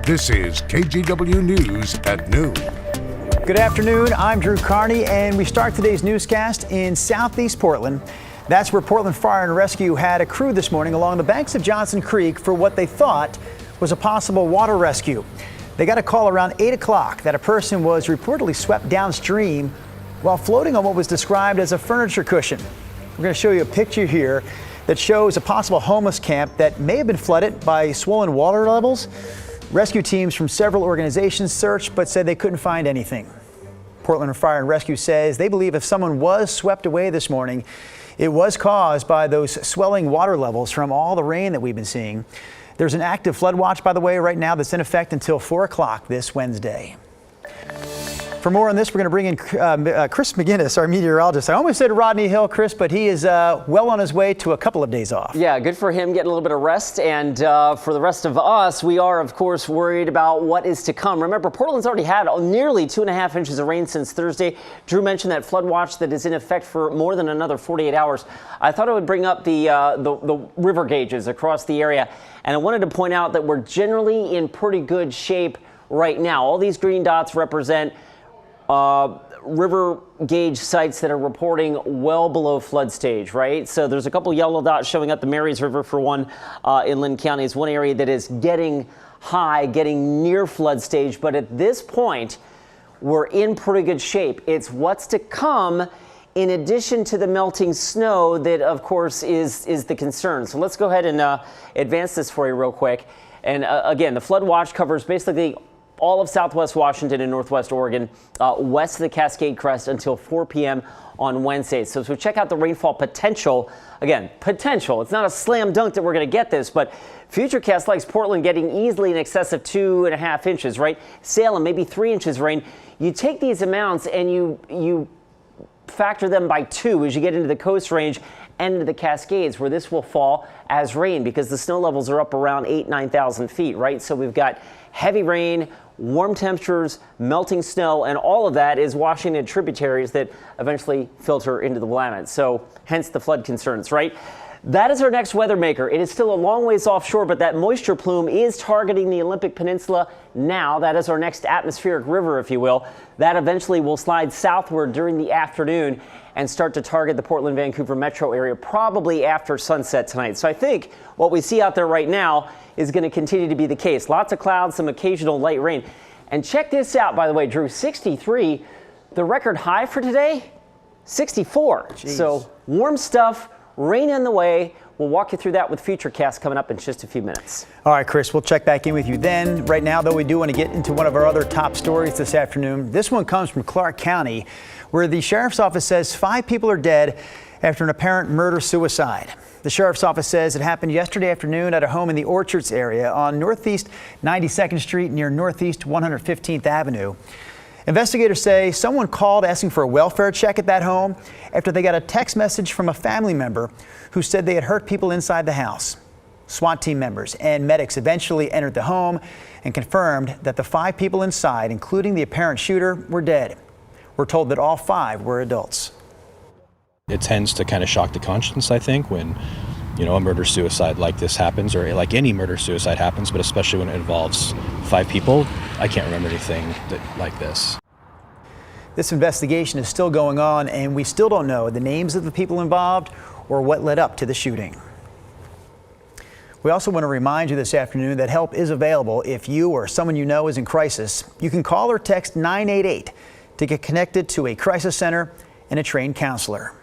This is KGW News at noon. Good afternoon, I'm Drew Carney, and we start today's newscast in southeast Portland. That's where Portland Fire and Rescue had a crew this morning along the banks of Johnson Creek for what they thought was a possible water rescue. They got a call around 8 o'clock that a person was reportedly swept downstream while floating on what was described as a furniture cushion. We're going to show you a picture here that shows a possible homeless camp that may have been flooded by swollen water levels. Rescue teams from several organizations searched but said they couldn't find anything. Portland Fire and Rescue says they believe if someone was swept away this morning, it was caused by those swelling water levels from all the rain that we've been seeing. There's an active flood watch, by the way, right now that's in effect until 4 o'clock this Wednesday. For more on this, we're going to bring in Chris McGinnis, our meteorologist. I almost said Rodney Hill, Chris, but he is well on his way to a couple of days off. Yeah, good for him getting a little bit of rest. And for the rest of us, we are, of course, worried about what is to come. Remember, Portland's already had nearly 2.5 inches of rain since Thursday. Drew mentioned that flood watch that is in effect for more than another 48 hours. I thought I would bring up the river gauges across the area. And I wanted to point out that we're generally in pretty good shape right now. All these green dots represent river gauge sites that are reporting well below flood stage, right? So there's a couple yellow dots showing up. The Marys River, for one, in Lynn County is one area that is getting high, getting near flood stage. But at this point, we're in pretty good shape. It's what's to come in addition to the melting snow that, of course, is the concern. So let's go ahead and advance this for you real quick. And again, the flood watch covers basically all of southwest Washington and northwest Oregon, west of the Cascade Crest until 4 p.m. on Wednesday. So check out the rainfall potential. Again, potential. It's not a slam dunk that we're going to get this, but Futurecast likes Portland getting easily in excess of 2.5 inches, right? Salem, maybe 3 inches of rain. You take these amounts and you factor them by 2 as you get into the Coast Range and into the Cascades, where this will fall as rain because the snow levels are up around 8,000-9,000 feet, right? So we've got heavy rain, warm temperatures, melting snow, and all of that is washing in tributaries that eventually filter into the Willamette. So hence the flood concerns, right? That is our next weather maker. It is still a long ways offshore, but that moisture plume is targeting the Olympic Peninsula now. That is our next atmospheric river, if you will. That eventually will slide southward during the afternoon and start to target the Portland-Vancouver metro area probably after sunset tonight. So I think what we see out there right now is going to continue to be the case. Lots of clouds, some occasional light rain. And check this out, by the way, Drew, 63, the record high for today, 64. Jeez. So warm stuff, rain in the way. We'll walk you through that with Futurecast coming up in just a few minutes. All right, Chris, we'll check back in with you then. Right now, though, we do want to get into one of our other top stories this afternoon. This one comes from Clark County, where the sheriff's office says 5 people are dead after an apparent murder-suicide. The sheriff's office says it happened yesterday afternoon at a home in the Orchards area on Northeast 92nd Street near Northeast 115th Avenue. Investigators say someone called asking for a welfare check at that home after they got a text message from a family member who said they had hurt people inside the house. SWAT team members and medics eventually entered the home and confirmed that the 5 people inside, including the apparent shooter, were dead. We're told that all 5 were adults. It tends to kind of shock the conscience, I think, when, a murder-suicide like this happens, or like any murder-suicide happens, but especially when it involves 5 people. I can't remember anything like this. This investigation is still going on, and we still don't know the names of the people involved or what led up to the shooting. We also want to remind you this afternoon that help is available if you or someone you know is in crisis. You can call or text 988 to get connected to a crisis center and a trained counselor.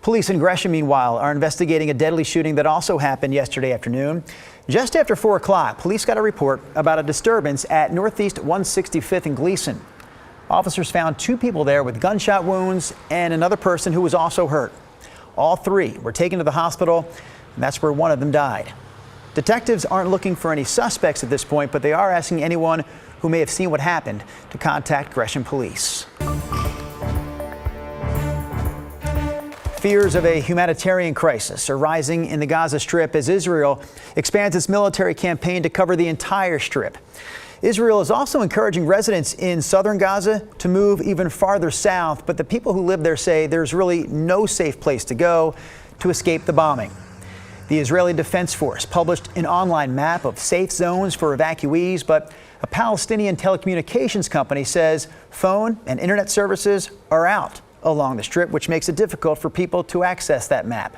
Police in Gresham, meanwhile, are investigating a deadly shooting that also happened yesterday afternoon. Just after 4 o'clock, police got a report about a disturbance at Northeast 165th and Gleason. Officers found 2 people there with gunshot wounds and another person who was also hurt. All 3 were taken to the hospital, and that's where one of them died. Detectives aren't looking for any suspects at this point, but they are asking anyone who may have seen what happened to contact Gresham Police. Fears of a humanitarian crisis are rising in the Gaza Strip as Israel expands its military campaign to cover the entire Strip. Israel is also encouraging residents in southern Gaza to move even farther south, but the people who live there say there's really no safe place to go to escape the bombing. The Israeli Defense Force published an online map of safe zones for evacuees, but a Palestinian telecommunications company says phone and internet services are out along the Strip, which makes it difficult for people to access that map.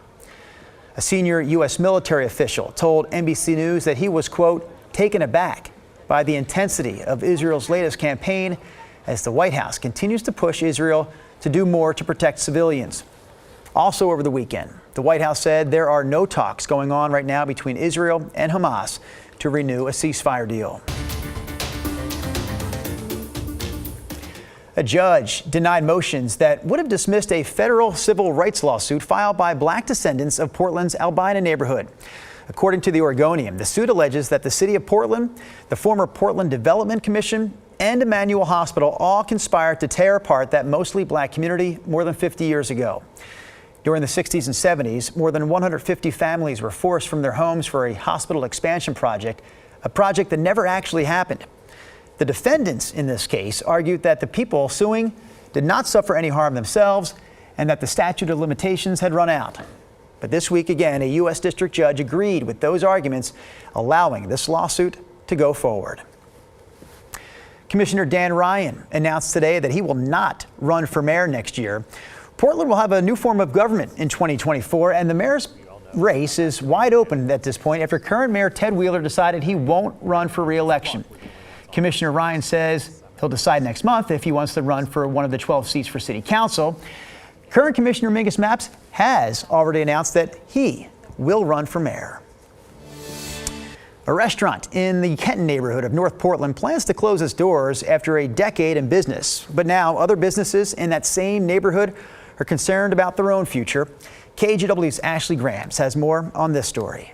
A senior U.S. military official told NBC News that he was, quote, taken aback by the intensity of Israel's latest campaign as the White House continues to push Israel to do more to protect civilians. Also over the weekend, the White House said there are no talks going on right now between Israel and Hamas to renew a ceasefire deal. A judge denied motions that would have dismissed a federal civil rights lawsuit filed by black descendants of Portland's Albina neighborhood. According to the Oregonian, the suit alleges that the city of Portland, the former Portland Development Commission, and Emmanuel Hospital all conspired to tear apart that mostly black community more than 50 years ago. During the 60s and 70s, more than 150 families were forced from their homes for a hospital expansion project, a project that never actually happened. The defendants in this case argued that the people suing did not suffer any harm themselves and that the statute of limitations had run out. But this week again, a U.S. district judge agreed with those arguments, allowing this lawsuit to go forward. Commissioner Dan Ryan announced today that he will not run for mayor next year. Portland will have a new form of government in 2024, and the mayor's race is wide open at this point after current mayor Ted Wheeler decided he won't run for re-election. Commissioner Ryan says he'll decide next month if he wants to run for one of the 12 seats for city council. Current Commissioner Mingus Mapps has already announced that he will run for mayor. A restaurant in the Kenton neighborhood of North Portland plans to close its doors after a decade in business. But now other businesses in that same neighborhood are concerned about their own future. KGW's Ashley Grams has more on this story.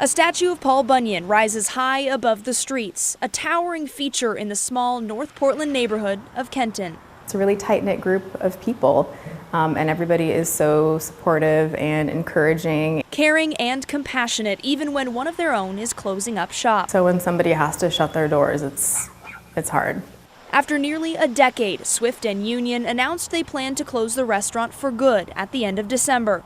A statue of Paul Bunyan rises high above the streets, a towering feature in the small North Portland neighborhood of Kenton. It's a really tight-knit group of people, and everybody is so supportive and encouraging. Caring and compassionate even when one of their own is closing up shop. So when somebody has to shut their doors, it's hard. After nearly a decade, Swift and Union announced they plan to close the restaurant for good at the end of December.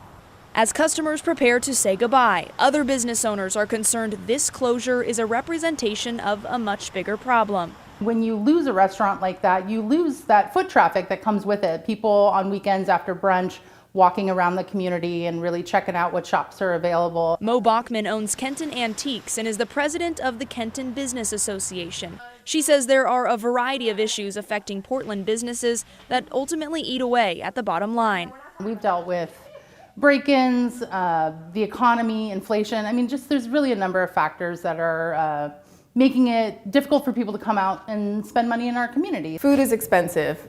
As customers prepare to say goodbye, other business owners are concerned this closure is a representation of a much bigger problem. When you lose a restaurant like that, you lose that foot traffic that comes with it. People on weekends after brunch walking around the community and really checking out what shops are available. Mo Bachman owns Kenton Antiques and is the president of the Kenton Business Association. She says there are a variety of issues affecting Portland businesses that ultimately eat away at the bottom line. We've dealt with break-ins, the economy, inflation. I mean, just there's really a number of factors that are making it difficult for people to come out and spend money in our community. Food is expensive.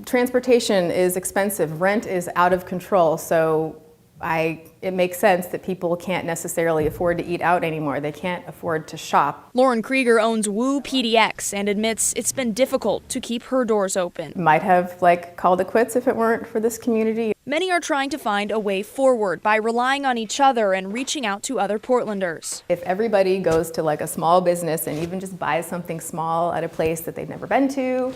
Transportation is expensive. Rent is out of control. So it makes sense that people can't necessarily afford to eat out anymore. They can't afford to shop. Lauren Krieger owns Woo PDX and admits it's been difficult to keep her doors open. Might have called it quits if it weren't for this community. Many are trying to find a way forward by relying on each other and reaching out to other Portlanders. If everybody goes to a small business and even just buys something small at a place that they've never been to,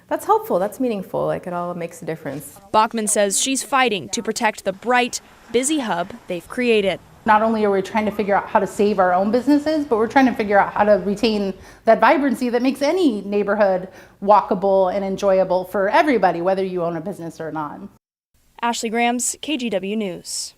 that's helpful, that's meaningful, it all makes a difference. Bachman says she's fighting to protect the bright, busy hub they've created. Not only are we trying to figure out how to save our own businesses, but we're trying to figure out how to retain that vibrancy that makes any neighborhood walkable and enjoyable for everybody, whether you own a business or not. Ashley Grams, KGW News.